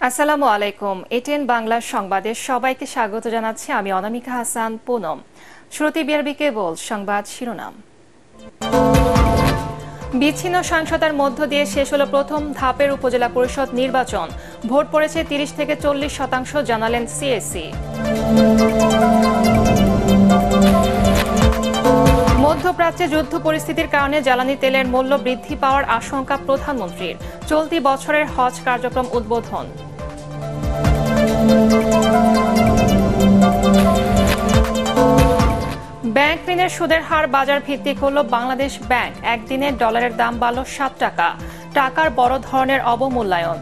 আসসালামু আলাইকুম। এটিএন বাংলার সংবাদে সবাইকে স্বাগত জানাচ্ছি আমি অনামিকা হাসান পুনম। শুরুতে বিআরবি কেবল সংবাদ শিরোনাম। বিচ্ছিন্ন সহিংসতার মধ্য দিয়ে শেষ হলো প্রথম ধাপের উপজেলা পরিষদ নির্বাচন। ভোট পড়েছে ৩০ থেকে ৪০% জানালেন সিএসি। মধ্যপ্রাচ্যে যুদ্ধ পরিস্থিতির কারণে জ্বালানি তেলের মূল্য বৃদ্ধি পাওয়ার আশঙ্কা প্রধানমন্ত্রীর। চলতি বছরের হজ কার্যক্রম উদ্বোধন। ব্যাংক ঋণের সুদের হার বাজার ভিত্তিক হল বাংলাদেশ ব্যাংক। একদিনে ডলারের দাম বাড়ল 7 টাকা। টাকার বড় ধরনের অবমূল্যায়ন।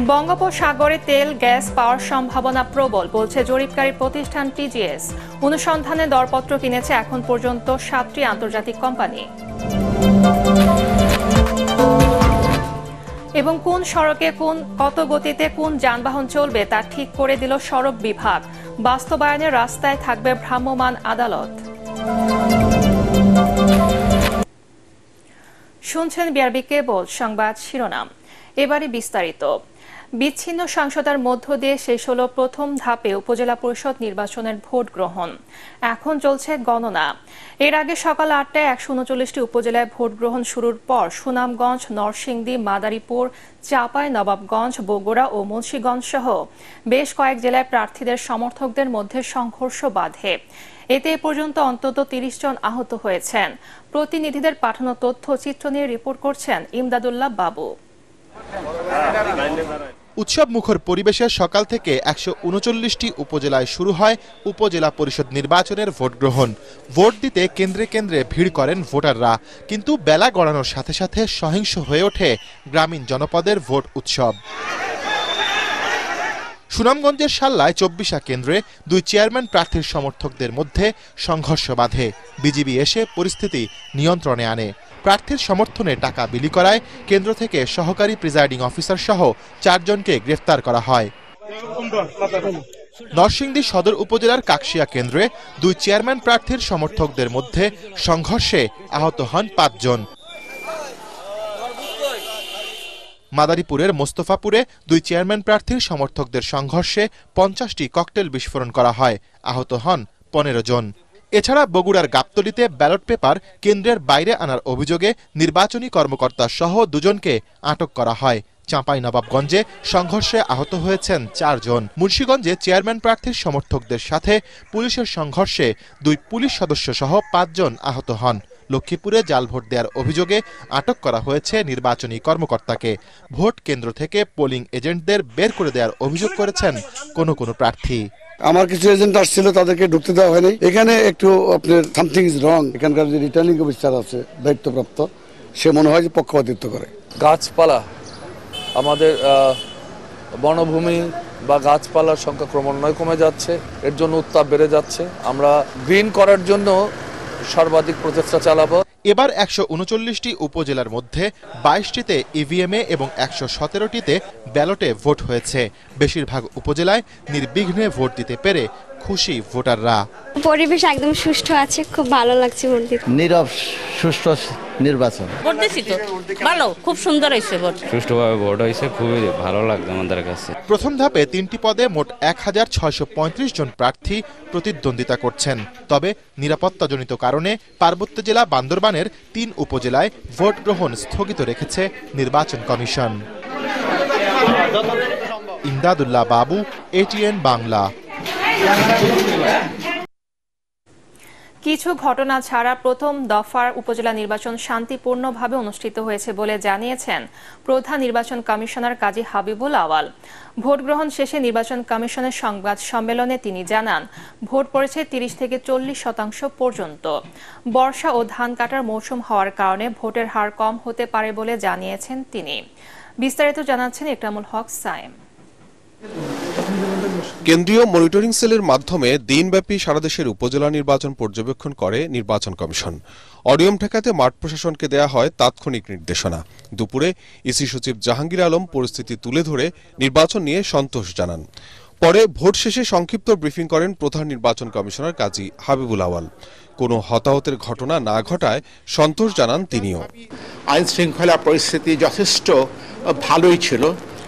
বঙ্গোপসাগরে তেল গ্যাস পাওয়ার সম্ভাবনা প্রবল বলছে জরিপকারী প্রতিষ্ঠান টিজিএস। অনুসন্ধানে দরপত্র কিনেছে এখন পর্যন্ত 7টি আন্তর্জাতিক কোম্পানি। এবং কোন সড়কে কত গতিতে কোন যানবাহন চলবে তা ঠিক করে দিল সড়ক বিভাগ। বাস্তবায়নে রাস্তায় থাকবে ভ্রাম্যমাণ আদালত। শুনছেন বিআরবি কেবল সংবাদ শিরোনাম। এবারে বিস্তারিত। বিচ্ছিন্ন সহিংসতার মধ্য দিয়ে শেষ হল প্রথম ধাপে উপজেলা পরিষদ নির্বাচনের ভোট গ্রহণ। এখন চলছে গণনা। এর আগে সকাল ৮টায় ১৩৯টি উপজেলায় ভোট গ্রহণ শুরুর পর সুনামগঞ্জ, নরসিংদী, মাদারীপুর, চাঁপাইনবাবগঞ্জ, বগুড়া ও মুন্সিগঞ্জ সহ বেশ কয়েক জেলায় প্রার্থীদের সমর্থকদের মধ্যে সংঘর্ষ বাধে। এতে এ পর্যন্ত অন্তত ৩০ জন আহত হয়েছেন। প্রতিনিধিদের পাঠানো তথ্যচিত্র নিয়ে রিপোর্ট করছেন ইমদাদুল্লাহ বাবু। উৎসব মুখর পরিবেশে সকাল থেকে ১৩৯টি উপজেলায় শুরু হয় উপজেলা পরিষদ নির্বাচনের ভোট গ্রহণ। ভোট দিতে কেন্দ্রে কেন্দ্রে ভিড় করেন ভোটাররা, কিন্তু বেলা গড়ানোর সাথে সাথে সহিংস হয়ে ওঠে গ্রামীণ জনপদের ভোট উৎসব। সুনামগঞ্জের শাল্লায় ২৪ কেন্দ্রে ২ চেয়ারম্যান প্রার্থীর সমর্থকদের মধ্যে সংঘর্ষ বাধে। বিজিবি এসে পরিস্থিতি নিয়ন্ত্রণে আনে। প্রার্থীর সমর্থনে টাকা বিলি করায় কেন্দ্র থেকে সহকারী প্রিজাইডিং অফিসার সহ ৪ জনকে গ্রেফতার করা হয়। নরসিংদী সদর উপজেলার কাকশিয়া কেন্দ্রে ২ চেয়ারম্যান প্রার্থীর সমর্থকদের মধ্যে সংঘর্ষে আহত হন ৫ জন। মাদারীপুরের মোস্তফাপুরে ২ চেয়ারম্যান প্রার্থীর সমর্থকদের সংঘর্ষে ৫০টি ককটেল বিস্ফোরণ করা হয়। আহত হন ১৫ জন। এছাড়া বগুড়ার গাবতলীতে ব্যালট পেপার কেন্দ্রের বাইরে আনার অভিযোগে নির্বাচনী কর্মকর্তা সহ ২ জনকে আটক করা হয়। চাঁপাইনবাবগঞ্জে সংঘর্ষে আহত হয়েছেন ৪ জন। মুন্সিগঞ্জে চেয়ারম্যান প্রার্থীর সমর্থকদের সাথে পুলিশের সংঘর্ষে ২ পুলিশ সদস্য সহ ৫ জন আহত হন। লক্ষ্মীপুরে জাল ভোট দেওয়ার অভিযোগে আটক করা হয়েছে নির্বাচনী কর্মকর্তাকে। ভোট কেন্দ্র থেকে পোলিং এজেন্টদের বের করে দেওয়ার অভিযোগ করেছেন কোনো প্রার্থী। আমার কিছু এজেন্ট আসছিল, তাদেরকে ঢুকতে দেওয়া হয়নি। এখানে একটু আপনার সামথিং ইজ রং। এখানকার যে রিটার্নিং অফিসার আছে দায়িত্বপ্রাপ্ত, সে মনে হয় যে পক্ষপাতিত্ব করে। গাছপালা, আমাদের বনভূমি বা গাছপালার সংখ্যা ক্রমান্বয়ে কমে যাচ্ছে, এর জন্য উত্তাপ বেড়ে যাচ্ছে। আমরা গ্রিন করার জন্য সর্বাধিক প্রচেষ্টা চালাবো। এবার ১৩৯টি উপজেলার মধ্যে ২২টিতে ইভিএমে এবং ১১৭টিতে ব্যালটে ভোট হয়েছে। বেশিরভাগ উপজেলায় নির্বিঘ্নে ভোট দিতে পেরে খুশি ভোটাররা। পরিবেশ একদম সুষ্ঠু আছে, খুব ভালো লাগছে ভোট দিতে। নীরব সুষ্ঠু নির্বাচন। ভোট দিছি তো ভালো, খুব সুন্দর হয়েছে ভোট। সুষ্ঠুভাবে ভোট হয়েছে, খুবই ভালো লাগছে আমাদের কাছে। প্রথম ধাপে ৩টি পদে মোট ১৬৩৫ জন প্রার্থী প্রতিদ্বন্দ্বিতা করছেন। তবে নিরাপত্তাজনিত কারণে পার্বত্য জেলা বান্দরবানের ৩ উপজেলায় ভোট গ্রহণ স্থগিত রেখেছে নির্বাচন কমিশন। ইমদাদুল্লাহ বাবু, এটিএন বাংলা। কিছু ঘটনা ছাড়া প্রথম দফার উপজেলা নির্বাচন শান্তিপূর্ণভাবে অনুষ্ঠিত হয়েছে বলে জানিয়েছেন প্রধান নির্বাচন কমিশনার কাজী হাবিবুল আওয়াল। ভোট গ্রহণ শেষে নির্বাচন কমিশনের সংবাদ সম্মেলনে তিনি জানান, ভোট পড়েছে ৩০ থেকে ৪০% পর্যন্ত। বর্ষা ও ধান কাটার মৌসুম হওয়ার কারণে ভোটের হার কম হতে পারে বলে জানিয়েছেন তিনি। বিস্তারিত জানাচ্ছেন ইকরামুল হক সায়েম। কেন্দ্রীয় মনিটরিং সেলের মাধ্যমে দিনব্যাপী সারা দেশের উপজেলা নির্বাচন পর্যবেক্ষণ করে নির্বাচন কমিশন। অনিয়ম ঠেকাতে মাঠ প্রশাসনকে দেয়া হয় তাৎক্ষণিক নির্দেশনা। দুপুরে ইসি সচিব জাহাঙ্গীর আলম পরিস্থিতি তুলে ধরে নির্বাচন নিয়ে সন্তোষ জানান। পরে ভোট শেষে সংক্ষিপ্ত ব্রিফিং করেন প্রধান নির্বাচন কমিশনার কাজী হাবিবুল আওয়াল। কোনো হতাহতের ঘটনা না ঘটায় সন্তোষ জানান তিনিও। আইন শৃঙ্খলা পরিস্থিতি যথেষ্ট ভালোই ছিল।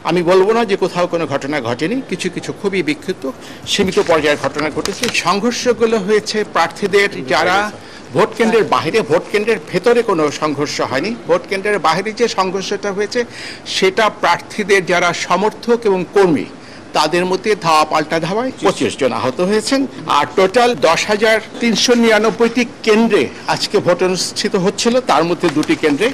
আমি বলবো না যে কোথাও কোনো ঘটনা ঘটেনি, কিছু কিছু খুবই বিক্ষিপ্ত সীমিত পর্যায়ের ঘটনা ঘটেছে। সংঘর্ষগুলো হয়েছে প্রার্থীদের যারা ভোট কেন্দ্রের বাইরে, ভোট কেন্দ্রের ভেতরে কোনো সংঘর্ষ হয়নি। ভোট কেন্দ্রের বাইরে যে সংঘর্ষটা হয়েছে সেটা প্রার্থীদের যারা সমর্থক এবং কর্মী তাদের মধ্যে ধাওয়া পাল্টা ধাওয়ায় 25 জন আহত হয়েছেন। আর টোটাল 10,399টি কেন্দ্রে আজকে ভোট অনুষ্ঠিত হচ্ছিল, তার মধ্যে 2টি কেন্দ্রে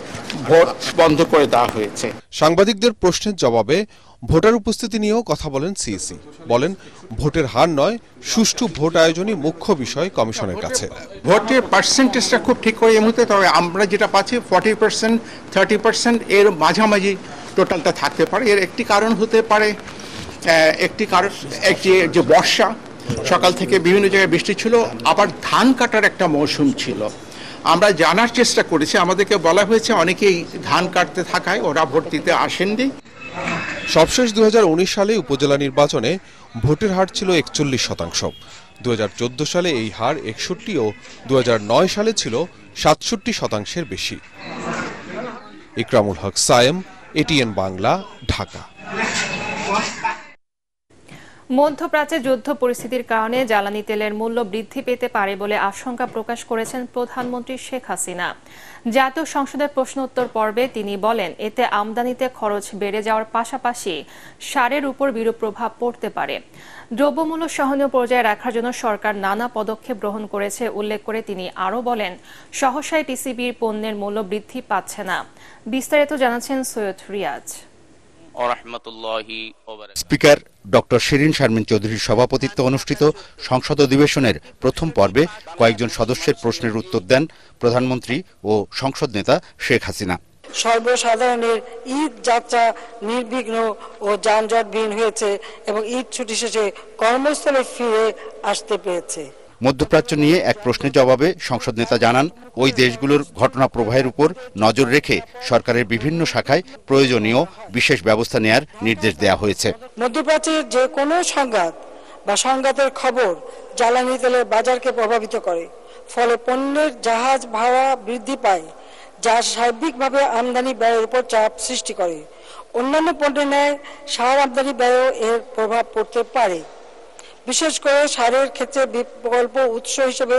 ভোট বন্ধ করে দেওয়া হয়েছে। সাংবাদিকদের প্রশ্নের জবাবে ভোটার উপস্থিতি নিয়েও কথা বলেন সিইসি। বলেন, ভোটের হার নয়, সুষ্ঠু ভোট আয়োজনই মুখ্য বিষয় কমিশনের কাছে। ভোটের পার্সেন্টেজটা খুব ঠিক করে এই মুহূর্তে, তবে আমরা যেটা পাচ্ছি 40%, 30% এর মাঝামাঝি টোটালটা থাকতে পারে। এর একটি কারণ হতে পারে, যে বর্ষা, সকাল থেকে বিভিন্ন জায়গায় বৃষ্টি ছিল, আবার ধান কাটার একটা মৌসুম ছিল। আমরা জানার চেষ্টা করেছি, আমাদেরকে বলা হয়েছে অনেকেই ধান কাটতে থাকায় ওরা ভোট দিতে আসেননি। সবশেষ 2019 সালে উপজেলা নির্বাচনে ভোটের হার ছিল 41%। 2014 সালে এই হার 61 ও 2009 সালে ছিল 67% বেশি। ইকরামুল হক সায়েম, এটিএন বাংলা, ঢাকা। মধ্যপ্রাচ্যে যুদ্ধ পরিস্থিতির কারণে জ্বালানি তেলের মূল্য বৃদ্ধি পেতে পারে বলে আশঙ্কা প্রকাশ করেছেন প্রধানমন্ত্রী শেখ হাসিনা। জাতীয় সংসদের প্রশ্ন উত্তর পর্বে তিনি বলেন, এতে আমদানিতে খরচ বেড়ে যাওয়ার পাশাপাশি সারের উপর বিরূপ প্রভাব পড়তে পারে। দ্রব্যমূল্য সহনীয় পর্যায়ে রাখার জন্য সরকার নানা পদক্ষেপ গ্রহণ করেছে উল্লেখ করে তিনি আরও বলেন, সহসায় টিসিবির পণ্যের মূল্য বৃদ্ধি পাচ্ছে না। বিস্তারিত জানাচ্ছেন সৈয়দ রিয়াজ। স্পিকার ডক্টর শিরিন শারমিন চৌধুরীর সভাপতিত্বে অনুষ্ঠিত সংসদ অধিবেশনের প্রথম পর্বে কয়েকজন সদস্যের প্রশ্নের উত্তর দেন প্রধানমন্ত্রী ও সংসদ নেতা শেখ হাসিনা। সর্বসাধারণের ঈদ যাত্রা নির্বিঘ্ন ও যানজটবিহীন হয়েছে এবং ঈদ ছুটি শেষে কর্মস্থলে ফিরে আসতে পেরেছে। মধ্যপ্রাচ্য নিয়ে এক প্রশ্নের জবাবে সংসদ নেতা জানান, ওই দেশগুলোর ঘটনা প্রবাহের উপর নজর রেখে সরকারের বিভিন্ন শাখায় প্রয়োজনীয় বিশেষ ব্যবস্থা নেয়ার নির্দেশ দেওয়া হয়েছে। মধ্যপ্রাচ্যের যে কোনো সংঘাত বা সংঘাতের খবর জ্বালানি তেলের বাজারকে প্রভাবিত করে, ফলে পণ্যের জাহাজ ভাড়া বৃদ্ধি পায়, যা সার্বিকভাবে আমদানি ব্যয়ের উপর চাপ সৃষ্টি করে। অন্যান্য পণ্যের ন্যায় সার আমদানি ব্যয়েও এর প্রভাব পড়তে পারে। বিশেষ করে সারের ক্ষেত্রে বিকল্প উৎস হিসেবে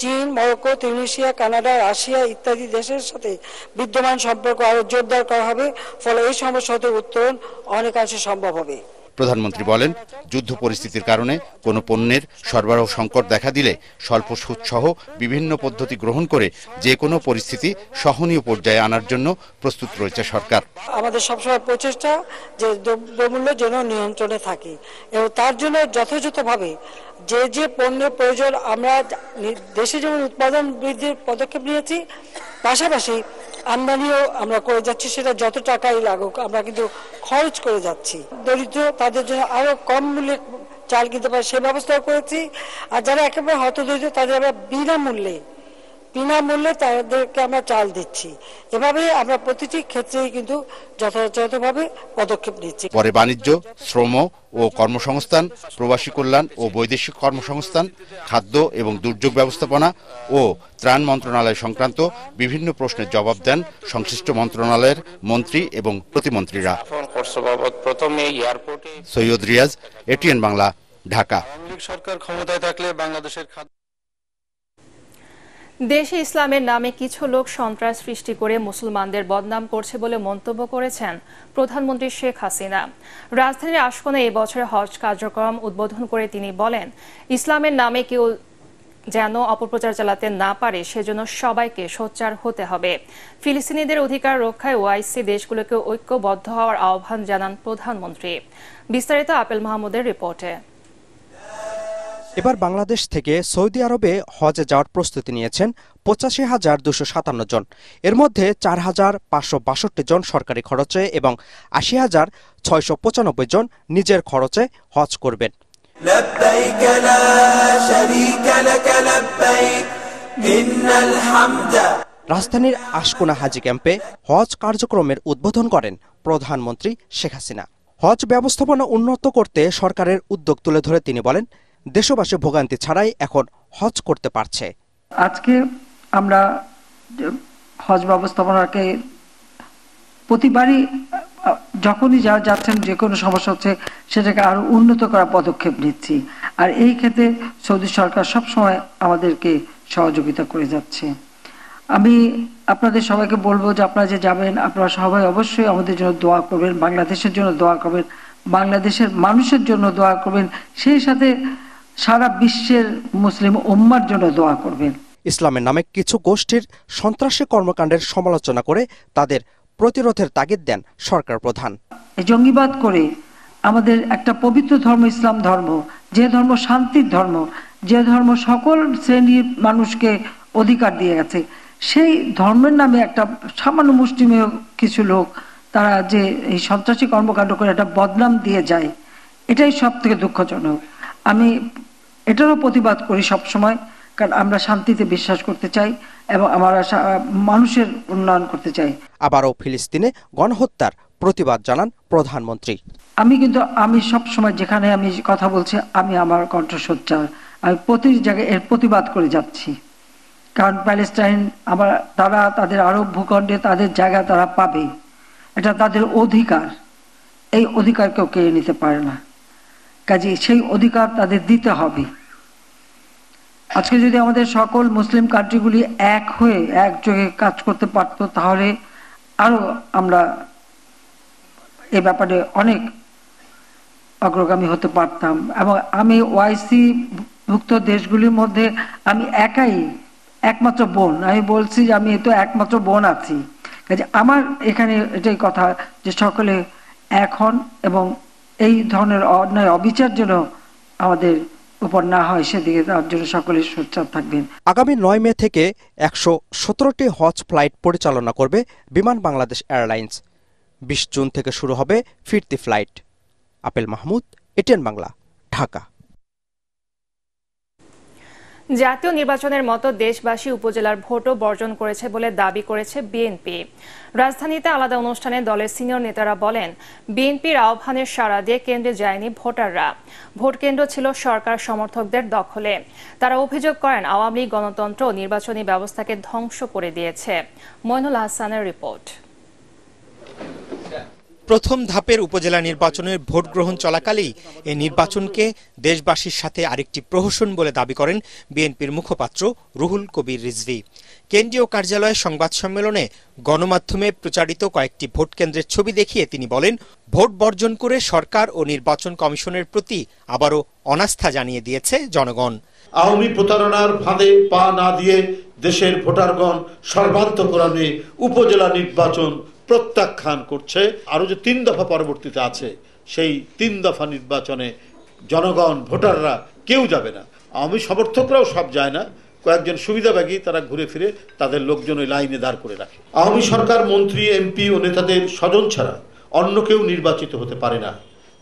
চীন, মরক্কো, তিউনিসিয়া, কানাডা, রাশিয়া ইত্যাদি দেশের সাথে বিদ্যমান সম্পর্ক আরো জোরদার করা হবে, ফলে এই সমস্যা হতে উত্তরণ অনেকাংশে সম্ভব হবে। প্রধানমন্ত্রী বলেন, যুদ্ধ পরিস্থিতির কারণে কোনো পণ্যের সরবরাহ সংকট দেখা দিলে স্বল্প সুদ সহ বিভিন্ন পদ্ধতি গ্রহণ করে যে কোনো পরিস্থিতি সহনীয় পর্যায়ে আনার জন্য প্রস্তুত রয়েছে সরকার। আমাদের সবসময় প্রচেষ্টা যে দ্রব্যমূল্য যেন নিয়ন্ত্রণে থাকে এবং তার জন্য যথাযথভাবে যে যে পণ্যের প্রয়োজন আমরা দেশে যেমন উৎপাদন বৃদ্ধির পদক্ষেপ নিয়েছি, পাশাপাশি আমদানিও আমরা করে যাচ্ছি। সেটা যত টাকাই লাগুক আমরা কিন্তু খরচ করে যাচ্ছি। দরিদ্র তাদের জন্য আরো কম মূল্যে চাল কিনতে পারে সে ব্যবস্থা করেছি। আর যারা একেবারে হতদরিদ্র তাদের আমরা বিনামূল্যে তাদেরকে আমরা চাল দিচ্ছি। এভাবে আমরা প্রতিটি ক্ষেত্রেই কিন্তু যথাযথভাবে পদক্ষেপ নিচ্ছি। পরে বাণিজ্য, শ্রম ও কর্মসংস্থান, প্রবাসী কল্যাণ ও বৈদেশিক কর্মসংস্থান, খাদ্য এবং দুর্যোগ ব্যবস্থাপনা ও ত্রাণ মন্ত্রণালয় সংক্রান্ত বিভিন্ন প্রশ্নের জবাব দেন সংশ্লিষ্ট মন্ত্রণালয়ের মন্ত্রী এবং প্রতিমন্ত্রীরা। সৈয়দ রিয়াজ, এটিএন বাংলা, ঢাকা। সরকার ক্ষমতায় থাকলে বাংলাদেশের দেশে ইসলামের নামে কিছু লোক সন্ত্রাস সৃষ্টি করে মুসলমানদের বদনাম করছে বলে মন্তব্য করেছেন প্রধানমন্ত্রী শেখ হাসিনা। রাজধানীর আশকোনায় এই বছরের হজ কার্যক্রম উদ্বোধন করে তিনি বলেন, ইসলামের নামে কেউ যেন অপপ্রচার চালাতে না পারে সেজন্য সবাইকে সোচ্চার হতে হবে। ফিলিস্তিনিদের অধিকার রক্ষায় ওআইসি দেশগুলোকে ঐক্যবদ্ধ হওয়ার আহ্বান জানান প্রধানমন্ত্রী। বিস্তারিত আপেল মাহমুদের রিপোর্টে। এবার বাংলাদেশ থেকে সৌদি আরবে হজে যাওয়ার প্রস্তুতি নিয়েছেন 85,257 জন। এর মধ্যে 4,562 জন সরকারি খরচে এবং 80,695 জন নিজের খরচে হজ করবেন। রাজধানীর আশকোনা হাজি ক্যাম্পে হজ কার্যক্রমের উদ্বোধন করেন প্রধানমন্ত্রী শেখ হাসিনা। হজ ব্যবস্থাপনা উন্নত করতে সরকারের উদ্যোগ তুলে ধরে তিনি বলেন, দেশবাসী ভোগান্তি ছাড়াই এখন হজ করতে পারছে। আজকে আমরা হজ ব্যবস্থাপনাকে প্রতিবারই যখনই যাচ্ছেন যে কোনো সমস্যা হচ্ছে সেটাকে আরো উন্নত করার পদক্ষেপ নিচ্ছি, আর এই ক্ষেত্রে সৌদি সরকার সবসময় আমাদেরকে সহযোগিতা করে যাচ্ছে। আমি আপনাদের সবাইকে বলবো যে আপনারা যে যাবেন আপনারা সবাই অবশ্যই আমাদের জন্য দোয়া করবেন, বাংলাদেশের জন্য দোয়া করবেন, বাংলাদেশের মানুষের জন্য দোয়া করবেন, সেই সাথে সারা বিশ্বের মুসলিম উম্মার জন্য দোয়া করবেন। ইসলামের নামে কিছু গোষ্ঠীর সন্ত্রাসী কর্মকাণ্ডের সমালোচনা করে তাদের প্রতিরোধের তাগিদ দেন সরকার প্রধান। জঙ্গিবাদ করে আমাদের একটা পবিত্র ধর্ম ইসলাম ধর্ম, যে ধর্ম শান্তির ধর্ম, যে ধর্ম সকল শ্রেণীর মানুষকে অধিকার দিয়ে গেছে, সেই ধর্মের নামে একটা সামান্য মুষ্টিমেয় কিছু লোক তারা যে এই সন্ত্রাসী কর্মকাণ্ড করে একটা বদনাম দিয়ে যায়, এটাই সব থেকে দুঃখজনক। আমি এটারও প্রতিবাদ করি সবসময়, কারণ আমরা শান্তিতে বিশ্বাস করতে চাই এবং আমরা মানুষের উন্নয়ন করতে চাই। আবারও ফিলিস্তিনে গণহত্যার প্রতিবাদ জানান প্রধানমন্ত্রী। আমি সবসময় যেখানে আমি কথা বলছি আমি আমার কণ্ঠস্বর আমি প্রতি জায়গায় এর প্রতিবাদ করে যাচ্ছি, কারণ প্যালেস্টাইন তারা তাদের আরব ভূখণ্ডে তাদের জায়গা তারা পাবে, এটা তাদের অধিকার, এই অধিকার কেউ কেড়ে নিতে পারে না, কাজে সেই অধিকার তাদের দিতে হবে। আজকে যদি আমাদের সকল মুসলিম কান্ট্রিগুলি এক হয়ে একযোগে কাজ করতে পারত তাহলে আরো আমরা এই ব্যাপারে অনেক অগ্রগামী হতে পারতাম। এবং আমি ওআইসি ভুক্ত দেশগুলির মধ্যে আমি একমাত্র বোন, আমি বলছি যে আমি তো একমাত্র বোন আছি, কাজে আমার এখানে এটাই কথা যে সকলে এক হন এবং এই ধরনের অন্যায় অবিচার যেন আমাদের উপর না হয় সেদিকে তার জন্য সকলে সোচ্চার থাকবেন। আগামী 9 মে থেকে 117টি হজ ফ্লাইট পরিচালনা করবে বিমান বাংলাদেশ এয়ারলাইন্স। 20 জুন থেকে শুরু হবে ফিরতি flight. Apple Mahmud, ATN Bangla, Dhaka. জাতীয় নির্বাচনের মতো দেশবাসী উপজেলার ভোটও বর্জন করেছে বলে দাবি করেছে বিএনপি। রাজধানীতে আলাদা অনুষ্ঠানে দলের সিনিয়র নেতারা বলেন, বিএনপির আহ্বানের সাড়া দিয়ে কেন্দ্রে যায়নি ভোটাররা, ভোট কেন্দ্র ছিল সরকার সমর্থকদের দখলে। তারা অভিযোগ করেন আওয়ামী লীগ গণতন্ত্র ও নির্বাচনী ব্যবস্থাকে ধ্বংস করে দিয়েছে। মইনুল হাসানের রিপোর্ট। প্রথম ধাপের উপজেলা নির্বাচনের ভোট গ্রহণ চলাকালেই এ নির্বাচনকে দেশবাসীর সাথে আরেকটি প্রহসন বলে দাবি করেন বিএনপির মুখপাত্র রুহুল কবির রিজভী। কেন্দ্রীয় কার্যালয়ে সংবাদ সম্মেলনে গণমাধ্যমে প্রচারিত কয়েকটি ভোট কেন্দ্রের ছবি দেখিয়ে তিনি বলেন, ভোট বর্জন করে সরকার ও নির্বাচন কমিশনের প্রতি আবারও অনাস্থা জানিয়ে দিয়েছে জনগণ। আওয়ামী প্রতারণার ফাঁদে পা না দিয়ে দেশের ভোটারগণ সর্বান্তকরণে উপজেলা নির্বাচন প্রত্যাখ্যান করছে। আরো যে 3 দফা পরবর্তীতে আছে, সেই 3 দফা নির্বাচনে জনগণ ভোটাররা কেউ যাবে না। আওয়ামী সমর্থকরাও সব যায় না, কয়েকজন সুবিধাভোগী তারা ঘুরে ফিরে তাদের লোকজন ওই লাইনে দাঁড় করে রাখে। আওয়ামী সরকার মন্ত্রী, এমপি ও নেতাদের স্বজন ছাড়া অন্য কেউ নির্বাচিত হতে পারে না।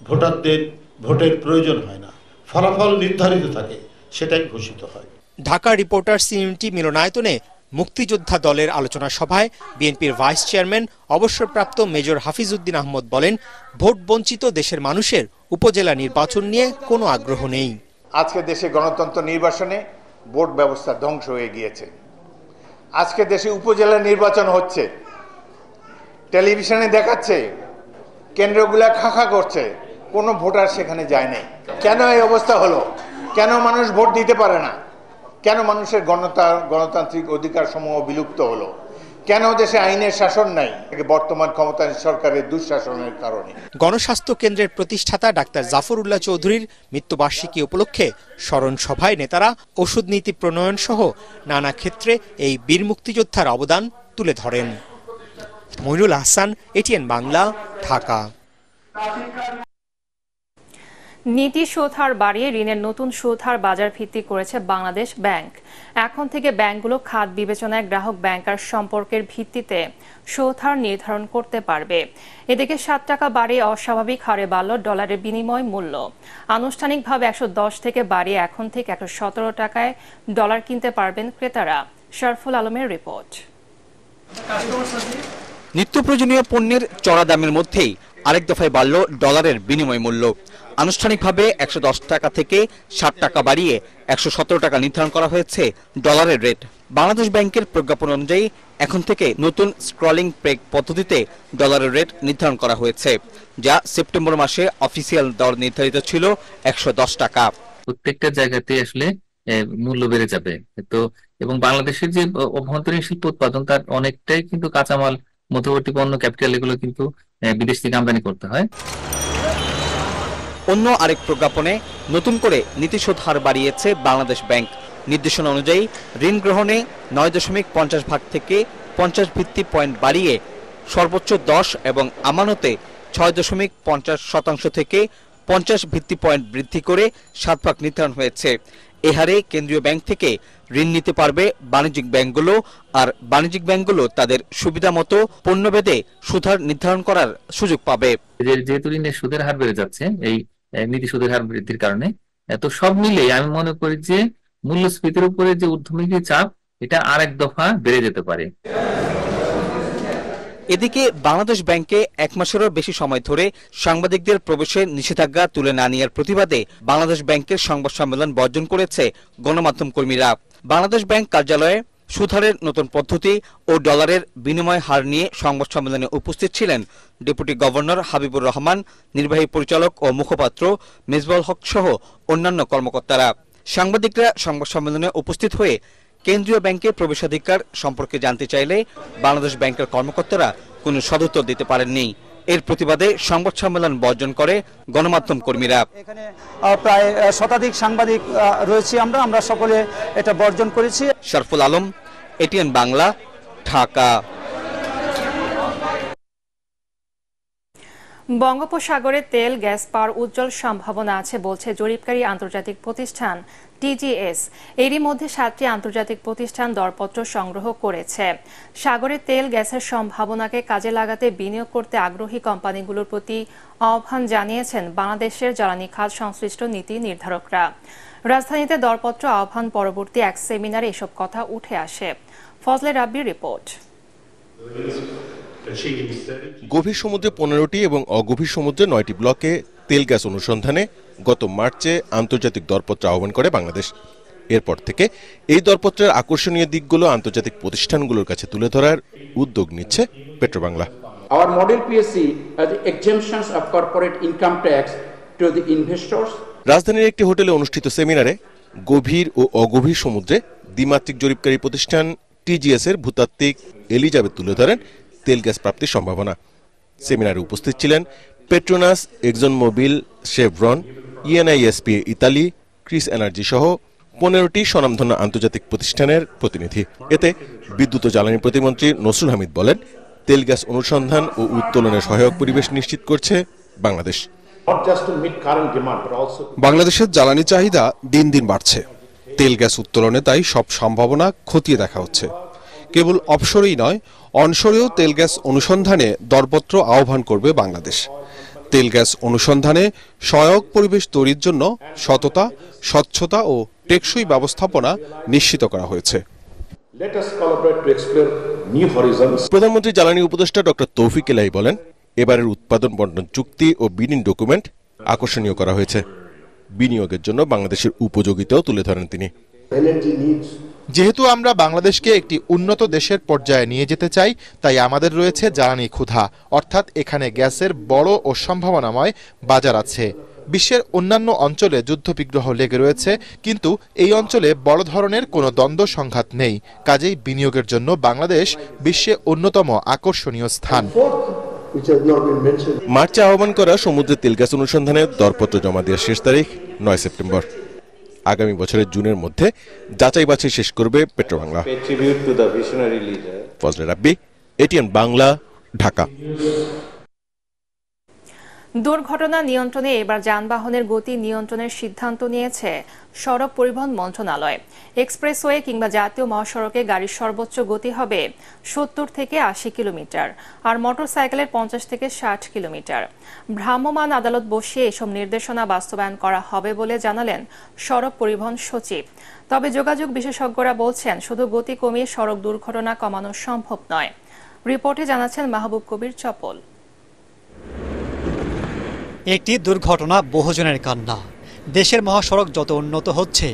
ভোটারদের ভোটের প্রয়োজন হয় না, ফলাফল নির্ধারিত থাকে, সেটাই ঘোষিত হয়। ঢাকা রিপোর্টার্স ইউনিটি মিলনায়তনে মুক্তিযোদ্ধা দলের আলোচনা সভায় বিএনপির ভাইস চেয়ারম্যান অবসরপ্রাপ্ত মেজর হাফিজ উদ্দিন আহমদ বলেন, ভোট বঞ্চিত দেশের মানুষের উপজেলা নির্বাচন নিয়ে কোনো আগ্রহ নেই। আজকে দেশে গণতন্ত্র নির্বাচনে ভোট ব্যবস্থা ধ্বংস হয়ে গিয়েছে। আজকে দেশে উপজেলা নির্বাচন হচ্ছে, টেলিভিশনে দেখাচ্ছে, কেন্দ্রগুলা খাখা করছে, কোনো ভোটার সেখানে যায় নাই। কেন এই অবস্থা হলো? কেন মানুষ ভোট দিতে পারে না? কেন মানুষের গণতান্ত্রিক অধিকার সমূহ বিলুপ্ত হলো? কেন দেশে আইনের শাসন নাই? বর্তমান ক্ষমতাসীন সরকারের দুঃশাসনের কারণে। গণস্বাস্থ্য কেন্দ্রের প্রতিষ্ঠাতা ডাক্তার জাফর উল্লাহ চৌধুরীর মৃত্যুবার্ষিকী উপলক্ষে স্মরণ সভায় নেতারা ওষুধ নীতি প্রণয়ন সহ নানা ক্ষেত্রে এই বীর মুক্তিযোদ্ধার অবদান তুলে ধরেন। মইনুল হাসান, এটিএন বাংলা, ঢাকা। নীতি সুদ হার বাড়িয়ে ঋণের নতুন সুদ হার বাজার ভিত্তিক করেছে বাংলাদেশ ব্যাংক। এখন থেকে ব্যাংকগুলো খাত বিবেচনায় গ্রাহক ব্যাংকার সম্পর্কের ভিত্তিতে সুদ হার নির্ধারণ করতে পারবে। এদিকে 7 টাকা বাড়িয়ে অস্বাভাবিক হারে বাড়ল ডলারের বিনিময় মূল্য। আনুষ্ঠানিকভাবে 110 থেকে বাড়িয়ে এখন থেকে 117 টাকায় ডলার কিনতে পারবেন ক্রেতারা। শরফুল আলমের রিপোর্ট। নিত্য প্রয়োজনীয় পণ্যের চড়া দামের মধ্যেই আরেক দফায় বাড়ল ডলারের বিনিময় মূল্য। আনুষ্ঠানিকভাবে 110 টাকা থেকে 60 টাকা বাড়িয়ে 117 টাকা নির্ধারণ করা হয়েছে ডলারের রেট। বাংলাদেশ ব্যাংকের প্রজ্ঞাপন অনুযায়ী এখন থেকে নতুন স্ক্রলিং পেগ পদ্ধতিতে ডলারের রেট নির্ধারণ করা হয়েছে, যা সেপ্টেম্বর মাসে অফিসিয়াল দর নির্ধারিত ছিল 110 টাকা। প্রত্যেকটা জায়গাতে আসলে মূল্য বেড়ে যাবে। তো এবং বাংলাদেশের যে অভ্যন্তরীণ শিল্প উৎপাদন তার অনেকটাই কিন্তু কাঁচামাল, মধ্যবর্তী পণ্য, ক্যাপিটাল এগুলো কিন্তু বিদেশ থেকে আমদানি করতে হয়। অন্য আরেক প্রজ্ঞাপনে নতুন করে নীতিশোধ হার বাড়িয়েছে বাংলাদেশ ব্যাংক। নির্দেশনা অনুযায়ী ঋণ গ্রহণে 9.50 ভাগ থেকে 50 ভিত্তি পয়েন্ট বাড়িয়ে সর্বোচ্চ 10 এবং আমানতে 6.50% থেকে 50 ভিত্তি পয়েন্ট বৃদ্ধি করে 7 ভাগ নির্ধারণ হয়েছে। এ হারে কেন্দ্রীয় ব্যাংক থেকে ঋণ নিতে পারবে বাণিজ্যিক ব্যাংকগুলো, আর বাণিজ্যিক ব্যাংকগুলো তাদের সুবিধা মতো পণ্যভেদে সুদহার নির্ধারণ করার সুযোগ পাবে। যেহেতু ঋণের সুদের হার বেড়ে যাচ্ছে এই নীতি সুদের হার বৃদ্ধির কারণে, তো সব মিলে আমি মনে করি যে মূল্যস্ফীতির উপরে যে ঊর্ধ্বমুখী চাপ এটা আরেক দফা বেড়ে যেতে পারে। এদিকে বাংলাদেশ ব্যাংকে 1 মাসেরও বেশি সময় ধরে সাংবাদিকদের প্রবেশের নিষেধাজ্ঞা তুলে না নেওয়ার প্রতিবাদে বাংলাদেশ ব্যাংকের সংবাদ সম্মেলন বর্জন করেছে গণমাধ্যম কর্মীরা। বাংলাদেশ ব্যাংক কার্যালয়ে সুদহারের নতুন পদ্ধতি ও ডলারের বিনিময় হার নিয়ে সংবাদ সম্মেলনে উপস্থিত ছিলেন ডেপুটি গভর্নর হাবিবুর রহমান, নির্বাহী পরিচালক ও মুখপাত্র মেজবাউল হক সহ অন্যান্য কর্মকর্তারা। সাংবাদিকরা সংবাদ সম্মেলনে উপস্থিত হয়ে কেন্দ্রীয় ব্যাংকে প্রবেশাধিকার সম্পর্কে জানতে চাইলে বাংলাদেশ ব্যাংকের কর্মকর্তারা কোনো সদুত্তর দিতে পারেননি। এর প্রতিবাদে সংবাদ সম্মেলন বর্জন করে গণমাধ্যম কর্মীরা। এখানে প্রায় শতাধিক সাংবাদিক রয়েছে, আমরা সকলে এটা বর্জন করেছি। শরফুল আলম, এটিএন বাংলা, ঢাকা। বঙ্গোপসাগরে তেল গ্যাস পাওয়ার উজ্জ্বল সম্ভাবনা আছে বলছে জরিপকারী আন্তর্জাতিক প্রতিষ্ঠান টিজিএস। এরই মধ্যে 7টি আন্তর্জাতিক প্রতিষ্ঠান দরপত্র সংগ্রহ করেছে। সাগরে তেল গ্যাসের সম্ভাবনাকে কাজে লাগাতে বিনিয়োগ করতে আগ্রহী কোম্পানিগুলোর প্রতি আহ্বান জানিয়েছেন বাংলাদেশের জ্বালানি খাত সংশ্লিষ্ট নীতি নির্ধারকরা। রাজধানীতে দরপত্র আহ্বান পরবর্তী এক সেমিনারে এসব কথা উঠে আসে। ফজলে রাব্বির রিপোর্ট। গভীর সমুদ্রে 15টি এবং অগভীর সমুদ্রে 9টি ব্লকে তেল গ্যাস অনুসন্ধানে গত মার্চে আন্তর্জাতিক দরপত্র আহ্বান করে বাংলাদেশ। এরপর থেকে এই দরপত্রের আকর্ষণীয় দিকগুলো আন্তর্জাতিক প্রতিষ্ঠানগুলোর কাছে তুলে ধরার উদ্যোগ নিচ্ছে Petrobangla. Our model PSC has the exemptions of corporate income tax to the investors. রাজধানীর একটি হোটেলে অনুষ্ঠিত সেমিনারে গভীর ও অগভীর সমুদ্রে দ্বিমাত্রিক জরিপকারী প্রতিষ্ঠান টিজিএস এর ভূতাত্ত্বিক এলিজাবেথ তুলে ধরেন তেল গ্যাস প্রাপ্তির সম্ভাবনা। সেমিনারে উপস্থিত ছিলেন Petronas, Exxon Mobil, Chevron, ENISP Italy, Kris energy সহ 15টি স্বনামধন্য আন্তর্জাতিক প্রতিষ্ঠানের প্রতিনিধি। এতে বিদ্যুৎ ও জ্বালানি প্রতিমন্ত্রী নসরুল হামিদ বলেন, তেল গ্যাস অনুসন্ধান ও উত্তোলনে সহায়ক পরিবেশ নিশ্চিত করছে বাংলাদেশ। বাংলাদেশের জ্বালানি চাহিদা দিন দিন বাড়ছে। তেল গ্যাস উত্তোলনে তাই সব সম্ভাবনা খতিয়ে দেখা হচ্ছে। কেবল অফশোরেই নয়, অনশোরেও তেল গ্যাস অনুসন্ধানে দরপত্র আহ্বান করবে বাংলাদেশ। তেল গ্যাস অনুসন্ধানে সহায়ক পরিবেশ তৈরির জন্য সততা, স্বচ্ছতা ও টেকসই ব্যবস্থাপনা নিশ্চিত করা হয়েছে। প্রধানমন্ত্রী জ্বালানি উপদেষ্টা ডক্টর তৌফিক এলাহি বলেন, এবারের উৎপাদন বণ্টন চুক্তি ও বিনিয়োগ ডকুমেন্ট আকর্ষণীয় করা হয়েছে। বিনিয়োগের জন্য বাংলাদেশের উপযোগিতাও তুলে ধরেন তিনি। যেহেতু আমরা বাংলাদেশকে একটি উন্নত দেশের পর্যায়ে নিয়ে যেতে চাই, তাই আমাদের রয়েছে জ্বালানি ক্ষুধা, অর্থাৎ এখানে গ্যাসের বড় ও সম্ভাবনাময় বাজার আছে। বিশ্বের অন্যান্য অঞ্চলে যুদ্ধবিগ্রহ লেগে রয়েছে, কিন্তু এই অঞ্চলে বড় ধরনের কোনো দ্বন্দ্ব সংঘাত নেই। কাজেই বিনিয়োগের জন্য বাংলাদেশ বিশ্বে অন্যতম আকর্ষণীয় স্থান। মার্চে আহ্বান করা সমুদ্রে তেল গ্যাস অনুসন্ধানের দরপত্র জমা দেওয়ার শেষ তারিখ 9 সেপ্টেম্বর। আগামী বছরের জুনের মধ্যে যাচাই বাছাই শেষ করবে পেট্রোবাংলা। ফজলে রাব্বি, এটিএন বাংলা, ঢাকা। দুর্ঘটনা নিয়ন্ত্রণে এবার যানবাহনের গতি নিয়ন্ত্রণের সিদ্ধান্ত নিয়েছে সড়ক পরিবহন মন্ত্রণালয়। এক্সপ্রেসওয়ে কিংবা জাতীয় মহাসড়কে গাড়ির সর্বোচ্চ গতি হবে 70 থেকে 80 কিলোমিটার, আর মোটরসাইকেলের 50 থেকে 60 কিলোমিটার। ভ্রাম্যমাণ আদালত বসিয়ে এসব নির্দেশনা বাস্তবায়ন করা হবে বলে জানালেন সড়ক পরিবহন সচিব। তবে যোগাযোগ বিশেষজ্ঞরা বলছেন, শুধু গতি কমিয়ে সড়ক দুর্ঘটনা কমানো সম্ভব নয়। রিপোর্টে জানাচ্ছেন মাহবুব কবির চপল। একটি দুর্ঘটনা বহুজনের কান্না। দেশের মহাসড়ক যত উন্নত হচ্ছে,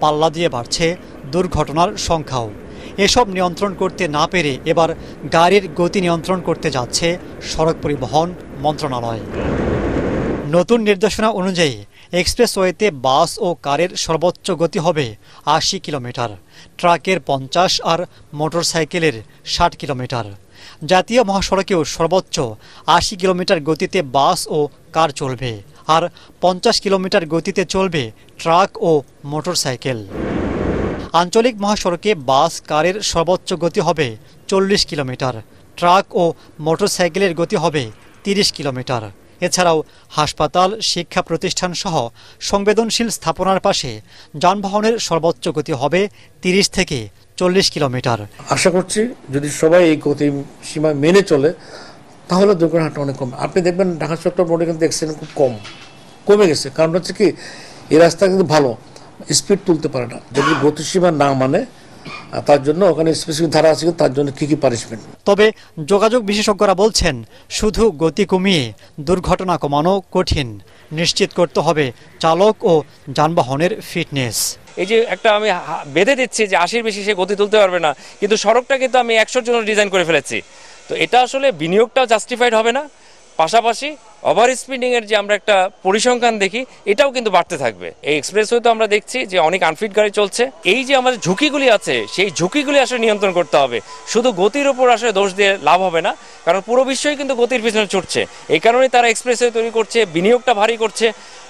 পাল্লা দিয়ে বাড়ছে দুর্ঘটনার সংখ্যাও। এসব নিয়ন্ত্রণ করতে না পেরে এবার গাড়ির গতি নিয়ন্ত্রণ করতে যাচ্ছে সড়ক পরিবহন মন্ত্রণালয়। নতুন নির্দেশনা অনুযায়ী এক্সপ্রেসওয়েতে বাস ও কারের সর্বোচ্চ গতি হবে ৮০ কিলোমিটার, ট্রাকের ৫০ আর মোটরসাইকেলের ৬০ কিলোমিটার। জাতীয় মহাসড়কেও সর্বোচ্চ ৮০ কিলোমিটার গতিতে বাস ও কার চলবে, আর ৫০ কিলোমিটার গতিতে চলবে ট্রাক ও মোটরসাইকেল। আঞ্চলিক মহাসড়কে বাস কারের সর্বোচ্চ গতি হবে ৪০ কিলোমিটার, ট্রাক ও মোটরসাইকেলের গতি হবে ৩০ কিলোমিটার। এছাড়াও হাসপাতাল, শিক্ষা প্রতিষ্ঠান সহ সংবেদনশীল স্থাপনার পাশে যানবাহনের সর্বোচ্চ গতি হবে ৩০ থেকে ৪০ কিলোমিটার। আশা করছি যদি সবাই এই গতি সীমা মেনে চলে তাহলে দুর্ঘটনাটা অনেক কম। আপনি দেখবেন ঢাকা চট্টগ্রাম রোডে কিন্তু অ্যাক্সিডেন্ট খুব কমে গেছে। কারণ হচ্ছে কি, এই রাস্তা কিন্তু ভালো, স্পিড তুলতে পারে না। যদি গতিসীমা না মানে তার জন্য ওখানে স্পেসিফিক ধারা আছে, তার জন্য কি পানিশমেন্ট। তবে যোগাযোগ বিশেষজ্ঞরা বলছেন, শুধু গতি কমিয়ে দুর্ঘটনা কমানো কঠিন। নিশ্চিত করতে হবে চালক ও যানবাহনের ফিটনেস। এই যে একটা আমি বেঁধে দিচ্ছি যে ৮০-র বেশি সে গতি তুলতে পারবে না, কিন্তু সড়কটা কিন্তু আমি ১০০-র জন্য ডিজাইন করে ফেলেছি। তো এটা আসলে বিনিয়োগটাও জাস্টিফাইড হবে না, পাশাপাশি ওভার স্পিডিংয়ের যে আমরা একটা পরিসংখ্যান দেখি এটাও কিন্তু বাড়তে থাকবে। এই এক্সপ্রেসওয়ে তো আমরা দেখছি যে অনেক আনফিট গাড়ি চলছে। এই যে আমাদের ঝুঁকিগুলি আছে, সেই ঝুঁকিগুলি আসলে নিয়ন্ত্রণ করতে হবে। শুধু গতির উপর আসলে দোষ দিয়ে লাভ হবে না, কারণ পুরো বিশ্বই কিন্তু গতির পিছনে ছুটছে। এই কারণেই তারা এক্সপ্রেসওয়ে তৈরি করছে, বিনিয়োগটা ভারী করছে।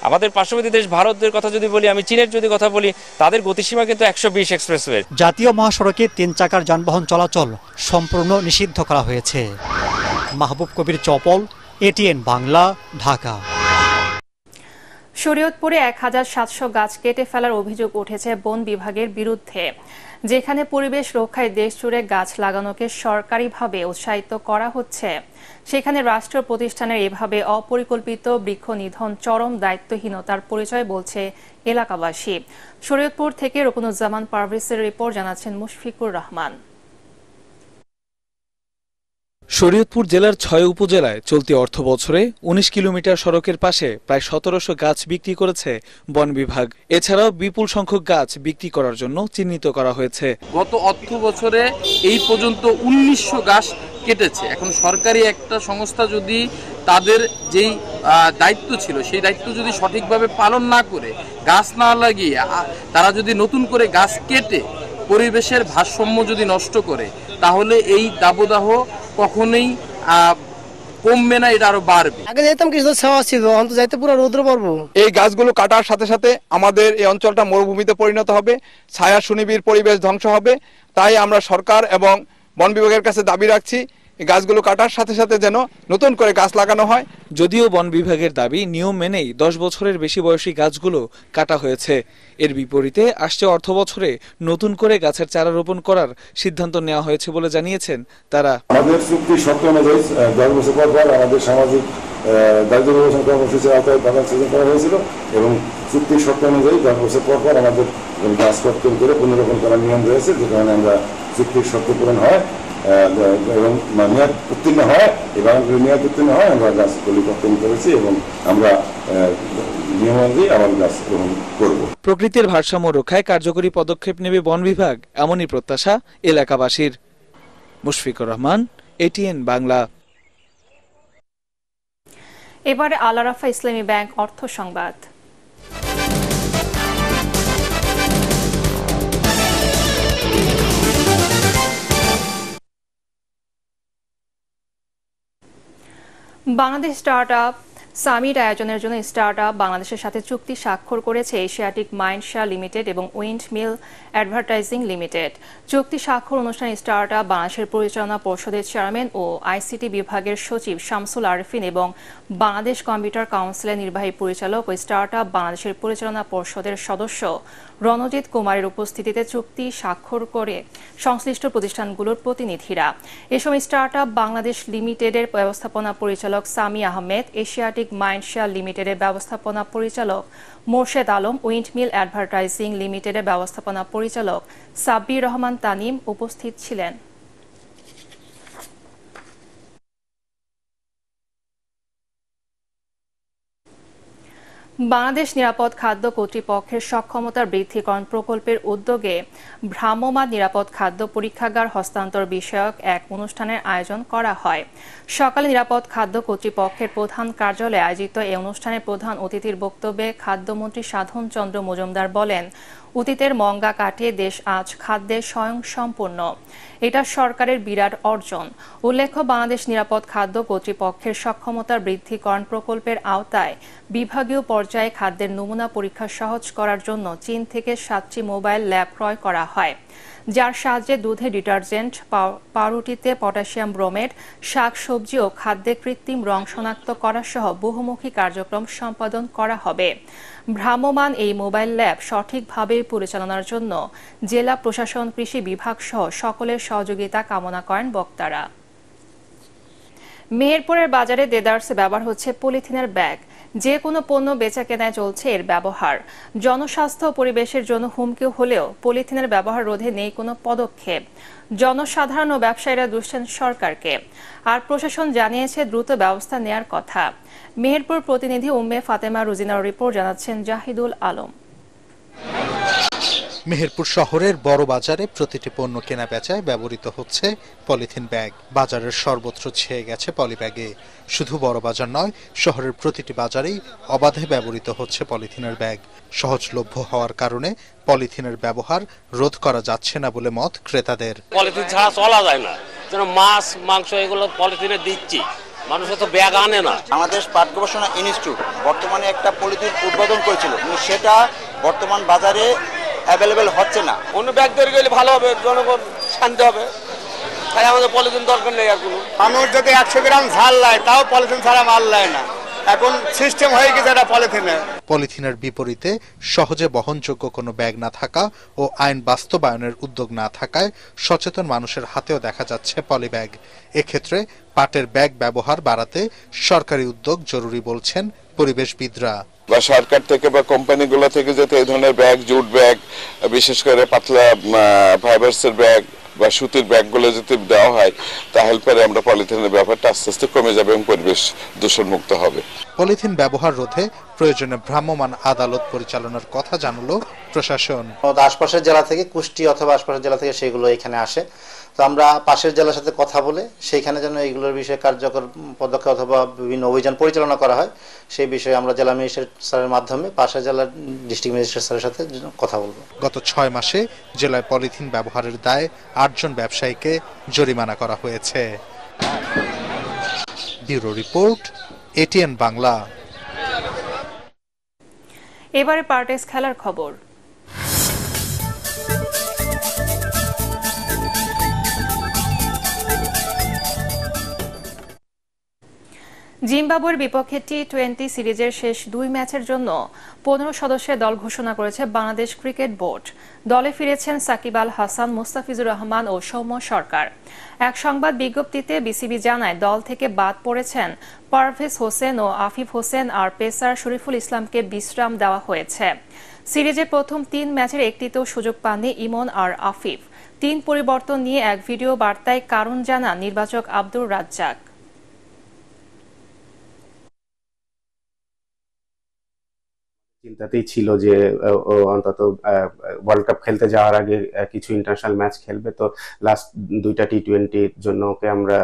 আমাদের পার্শ্ববর্তী দেশ ভারতের কথা যদি বলি, আমি চীনের যদি কথা বলি, তাদের গতিসীমা কিন্তু ১২০ এক্সপ্রেসওয়ে। জাতীয় মহাসড়কে ৩ চাকার যানবাহন চলাচল সম্পূর্ণ নিষিদ্ধ করা হয়েছে। মাহবুব কবির চপল, এটিএন বাংলা, ঢাকা। শরীয়তপুরে ১৭০০ গাছ কেটে ফেলার অভিযোগ উঠেছে বন বিভাগের বিরুদ্ধে। যেখানে পরিবেশ রক্ষায় দেশ জুড়ে গাছ লাগানোকে সরকারিভাবে উৎসাহিত করা হচ্ছে, সেখানে রাষ্ট্র প্রতিষ্ঠানের এভাবে অপরিকল্পিত বৃক্ষ নিধন চরম দায়িত্বহীনতার পরিচয় বলছে এলাকাবাসী। শরীয়তপুর থেকে রুকনুজ্জামান পারভেজের রিপোর্ট, জানাচ্ছেন মুশফিকুর রহমান। শরীয়তপুর জেলার ৬ উপজেলায় চলতি অর্থবছরে ১৯ কিলোমিটার সড়কের পাশে প্রায় ১৭০০ গাছ বিক্রি করেছে বন বিভাগ। এছাড়াও বিপুল সংখ্যক গাছ বিক্রি করার জন্য চিহ্নিত করা হয়েছে। গত অর্থ বছরে এই পর্যন্ত ১৯০০ গাছ কেটেছে। এখন সরকারি একটা সংস্থা যদি তাদের যেই দায়িত্ব ছিল সেই দায়িত্ব যদি সঠিকভাবে পালন না করে, গাছ না লাগিয়ে তারা যদি নতুন করে গাছ কেটে পরিবেশের ভারসাম্য যদি নষ্ট করে, তাহলে এই দাবদাহ কখনোই কমবে না, এটা আরো বাড়বে। আগে যেতাম কিছু ছাওয়া ছিল, অন্ত যাইতে পুরো রৌদ্র পড়বো। এই গাছগুলো কাটার সাথে সাথে আমাদের এই অঞ্চলটা মরুভূমিতে পরিণত হবে, ছায়া সুনিবিড় পরিবেশ ধ্বংস হবে। তাই আমরা সরকার এবং বন বিভাগের কাছে দাবি রাখছি, এই গাছগুলো কাটার সাথে সাথে যেন নতুন করে গাছ লাগানো হয়। যদিও বন বিভাগের দাবি নিয়ম মেনেই ১০ বছরের বেশি বয়সী গাছগুলো কাটা হয়েছে। এর বিপরীতে আসছে অর্থ বছরে নতুন করে গাছের চারা রোপণ করার সিদ্ধান্ত নেওয়া হয়েছে বলে জানিয়েছেন তারা। আমাদের চুক্তি শর্ত অনুযায়ী ১০ বছর পর আমাদের সামাজিক দায়িত্ব নির্বাচন কর্মসূচির আওতায় বাগান সৃজন করা হয়েছিল এবং চুক্তির শর্ত অনুযায়ী ১০ বছর পর আমাদের গাছ কর্তন করে পুনরোপণ করার নিয়ম রয়েছে, যে কারণে আমরা চুক্তির শর্ত পূরণ হয় এবং মেয়াদ উত্তীর্ণ হয়, এবং মেয়াদ উত্তীর্ণ হয় আমরা গাছগুলি কর্তন করেছি এবং আমরা নিয়ম অনুযায়ী আবার গাছ গ্রহণ করব। প্রকৃতির ভারসাম্য রক্ষায় কার্যকরী পদক্ষেপ নেবে বন বিভাগ, এমনই প্রত্যাশা এলাকাবাসীর। মুশফিকুর রহমান, এটিএন বাংলা। এবারে আল আরাফা ইসলামী ব্যাংক অর্থ সংবাদ। বাংলাদেশ স্টার্টআপ সামিট আয়োজনের জন্য স্টার্টআপ বাংলাদেশের সাথে চুক্তি স্বাক্ষর করেছে এশিয়াটিক মাইন্ডশা লিমিটেড এবং উইন্ড মিল অ্যাডভার্টাইজিং লিমিটেড। চুক্তি স্বাক্ষর অনুষ্ঠানে স্টার্টআপ বাংলাদেশের পরিচালনা পর্ষদের চেয়ারম্যান ও আইসিটি বিভাগের সচিব শামসুল আরেফিন এবং বাংলাদেশ কম্পিউটার কাউন্সিলের নির্বাহী পরিচালক ও স্টার্টআপ বাংলাদেশের পরিচালনা পর্ষদের সদস্য রণজিৎ কুমারের উপস্থিতিতে চুক্তি স্বাক্ষর করে সংশ্লিষ্ট প্রতিষ্ঠানগুলোর প্রতিনিধিরা। এ সময় স্টার্টআপ বাংলাদেশ লিমিটেডের ব্যবস্থাপনা পরিচালক সামি আহমেদ, এশিয়াটিক মাইন্ডশা লিমিটেডের ব্যবস্থাপনা পরিচালক Morshed Alam, wind mill advertising লিমিটেডের ব্যবস্থাপনা পরিচালক সাব্বির রহমান তানিম উপস্থিত ছিলেন। বাংলাদেশ নিরাপদ খাদ্য কর্তৃপক্ষের সক্ষমতা বৃদ্ধিকরণ প্রকল্পের উদ্যোগে ভ্রাম্যমাণ নিরাপদ খাদ্য পরীক্ষাগার হস্তান্তর বিষয়ক এক অনুষ্ঠানের আয়োজন করা হয়। সকালে নিরাপদ খাদ্য কর্তৃপক্ষের প্রধান কার্যালয়ে আয়োজিত এই অনুষ্ঠানে প্রধান অতিথির বক্তব্যে খাদ্যমন্ত্রী সাধন চন্দ্র মজুমদার বলেন, অতীতের মঙ্গা কাটিয়ে দেশ আজ খাদ্যে স্বয়ংসম্পূর্ণ। এটা সরকারের বিরাট অর্জন। উল্লেখ্য, বাংলাদেশ নিরাপদ খাদ্য কর্তৃপক্ষের সক্ষমতার বৃদ্ধিকরণ প্রকল্পের আওতায় বিভাগীয় পর্যায়ে খাদ্যের নমুনা পরীক্ষা সহজ করার জন্য চীন থেকে 7টি মোবাইল ল্যাব ক্রয় করা হয়, যার সাহায্যে দুধে ডিটারজেন্ট, পাউরুটিতে পটাশিয়াম ব্রোমেট, শাকসবজি ও খাদ্যে কৃত্রিম রং শনাক্ত করা সহ বহুমুখী কার্যক্রম সম্পাদন করা হবে। ভ্রাম্যমাণ এই মোবাইল ল্যাব সঠিকভাবে পরিচালনার জন্য জেলা প্রশাসন, কৃষি বিভাগ সহ সকলের সহযোগিতা কামনা করেন বক্তারা। মেহেরপুরের বাজারে দেদারসে ব্যবহার হচ্ছে পলিথিনের ব্যাগ। যে কোনো পণ্য বেচাকেনায় চলছে এর ব্যবহার। জনস্বাস্থ্য ও পরিবেশের জন্য হুমকি হলেও পলিথিনের ব্যবহার রোধে নেই কোনো পদক্ষেপ। জনসাধারণ ও ব্যবসায়ীরা দুষছেন সরকারকে, আর প্রশাসন জানিয়েছে দ্রুত ব্যবস্থা নেয়ার কথা। মেহেরপুর প্রতিনিধি উম্মে ফাতেমা রুজিনার রিপোর্ট, জানাচ্ছেন জাহিদুল আলম। মেহেরপুর শহরের বড় বাজারে প্রতিটি পণ্য কেনা বেচায় ব্যবহৃত হচ্ছে পলিথিন ব্যাগ। বাজারের সর্বত্র ছেয়ে গেছে পলিব্যাগে। শুধু বড় বাজার নয়, শহরের প্রতিটি বাজারেই অবাধে ব্যবহৃত হচ্ছে পলিথিনের ব্যাগ। সহজলভ্য হওয়ার কারণে পলিথিনের ব্যবহার রোধ করা যাচ্ছে না বলে মত ক্রেতাদের। পলিথিন ছাড়া চলা যায় না, যেন মাছ মাংস এগুলো পলিথিনে দিচ্ছি, মানুষ তো ব্যাগ আনে না। আমাদের পাট গবেষণা ইনস্টিটিউট বর্তমানে একটা পলিথিন উদ্বোধন করেছিল, কিন্তু সেটা বর্তমান বাজারে অ্যাভেলেবেল হচ্ছে না। অন্য ব্যাগ তৈরি করলে ভালো হবে, জনগণ শান্তি হবে। তাই আমাদের পলিথিন দরকার নেই আর কোনো। মানুষ যদি 100 গ্রাম ঝাল নেয় তাও পলিথিন ছাড়া মাল নেয় না। এখন সিস্টেম হয়ে গেছে এটা পলিথিনের। পলিথিনের বিপরীতে সহজে বহনযোগ্য কোনো ব্যাগ না থাকা ও আইন বাস্তবায়নের উদ্যোগ না থাকায় সচেতন মানুষের হাতেও দেখা যাচ্ছে পলিব্যাগ। এক্ষেত্রে পাটের ব্যাগ ব্যবহার বাড়াতে সরকারি উদ্যোগ জরুরি বলছেন পরিবেশবিদরা। বা সরকার থেকে বা কোম্পানিগুলো থেকে যাতে এই ধরনের ব্যাগ, জুট ব্যাগ, বিশেষ করে পাতলা ফাইবারসের ব্যাগ বা সুতির ব্যাগগুলো যদি দেওয়া হয়, তাহলে পরে আমরা পলিথিনের ব্যাপারটা আস্তে আস্তে কমে যাবে এবং পরিবেশ দূষণমুক্ত হবে। পলিথিন ব্যবহার রোধে প্রয়োজনে ভ্রাম্যমাণ আদালত পরিচালনার কথা জানালো প্রশাসন। আশপাশের জেলা থেকে, কুষ্টি অথবা আশপাশের জেলা থেকে সেগুলো এখানে আসে। তো আমরা পাশের জেলার সাথে কথা বলে সেইখানে যেন এইগুলোর বিষয়ে কার্যকর পদক্ষেপ অথবা বিভিন্ন অভিযান পরিচালনা করা হয়, সেই বিষয়ে আমরা জেলা ম্যাজিস্ট্রেট স্যারের মাধ্যমে পাশের জেলার ডিস্ট্রিক্ট ম্যাজিস্ট্রেট স্যারের সাথে কথা বলবো। গত 6 মাসে জেলায় পলিথিন ব্যবহারের দায়ে 8 জন ব্যবসায়ীকে জরিমানা করা হয়েছে। Bureau report, ATN Bangla. এবারে পার্টেক্স খেলার খবর। জিম্বাবুয়ের বিপক্ষে টি20 সিরিজের শেষ 2 ম্যাচের জন্য 15 সদস্যের দল ঘোষণা করেছে বাংলাদেশ ক্রিকেট বোর্ড। দলে ফিরেছেন সাকিব আল হাসান, মুস্তাফিজুর রহমান ও সৌম্য সরকার। এক সংবাদ বিজ্ঞপ্তিতে বিসিবি জানায়, দল থেকে বাদ পড়েছেন পারভেজ হোসেন ও আফিফ হোসেন, আর পেসার শরীফুল ইসলামকে বিশ্রাম দেওয়া হয়েছে। সিরিজের প্রথম 3 ম্যাচের একটিতেও সুযোগ পাননি ইমন আর আফিফ। 3 পরিবর্তন নিয়ে এক ভিডিও বার্তায় কারণ জানান নির্বাচক আব্দুর রাজ্জাক। চিন্তাতেই ছিল যে অন্তত ওয়ার্ল্ড কাপ খেলতে যাওয়ার আগে কিছু ইন্টারন্যাশনাল ম্যাচ খেলবে, তো লাস্ট 2টা টি20-র জন্য ওকে আমরা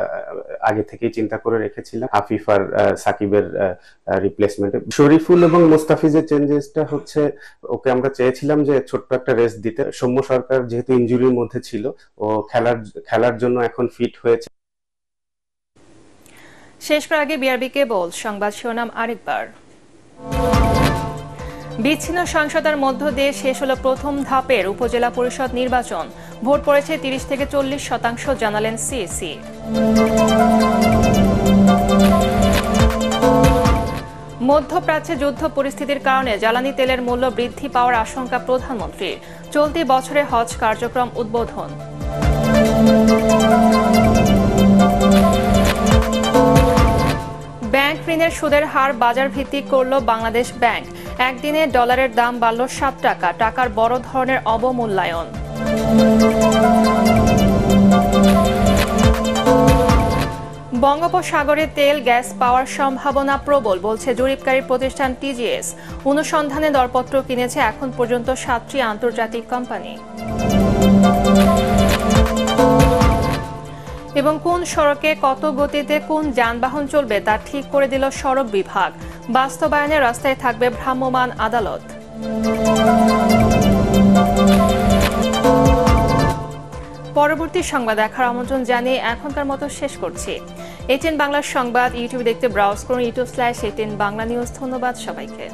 আগে থেকেই চিন্তা করে রেখেছিলাম আফিফ আর সাকিবের রিপ্লেসমেন্টে। শরীফুল এবং মুস্তাফিজের চেঞ্জেসটা হচ্ছে, ওকে আমরা চেয়েছিলাম যে ছোট্ট একটা রেস্ট দিতে। সৌম্য সরকার যেহেতু ইনজুরির মধ্যে ছিল, ও খেলার জন্য এখন ফিট হয়েছে। শেষ করার আগে বিআরবি কেবল সংবাদ শিরোনাম আরেকবার। বিচ্ছিন্ন সহিংসতার মধ্য দিয়ে শেষ হলো প্রথম ধাপের উপজেলা পরিষদ নির্বাচন। ভোট পড়েছে 30 থেকে 40%, জানালেন সিএসি। মধ্যপ্রাচ্যে যুদ্ধ পরিস্থিতির কারণে জ্বালানি তেলের মূল্য বৃদ্ধি পাওয়ার আশঙ্কা প্রধানমন্ত্রীর। চলতি বছরে হজ কার্যক্রম উদ্বোধন। ব্যাংক ঋণের সুদের হার বাজার ভিত্তিক করল বাংলাদেশ ব্যাংক। একদিনে ডলারের দাম বাড়ল 7 টাকা, টাকার বড় ধরনের অবমূল্যায়ন। বঙ্গোপসাগরে তেল গ্যাস পাওয়ার সম্ভাবনা প্রবল বলছে জরিপকারী প্রতিষ্ঠান টিজিএস। অনুসন্ধানে দরপত্র কিনেছে এখন পর্যন্ত 7টি আন্তর্জাতিক কোম্পানি। এবং কোন সড়কে কত গতিতে কোন যানবাহন চলবে তা ঠিক করে দিল সড়ক বিভাগ। বাস্তবায়নে রাস্তায় থাকবে ভ্রাম্যমাণ আদালত। পরবর্তী সংবাদ দেখার আমন্ত্রণ জানিয়ে এখনকার মতো শেষ করছি। ATN বাংলা সংবাদ ইউটিউবে দেখতে ব্রাউজ করুন youtube/ATN বাংলা নিউজ। ধন্যবাদ সবাইকে।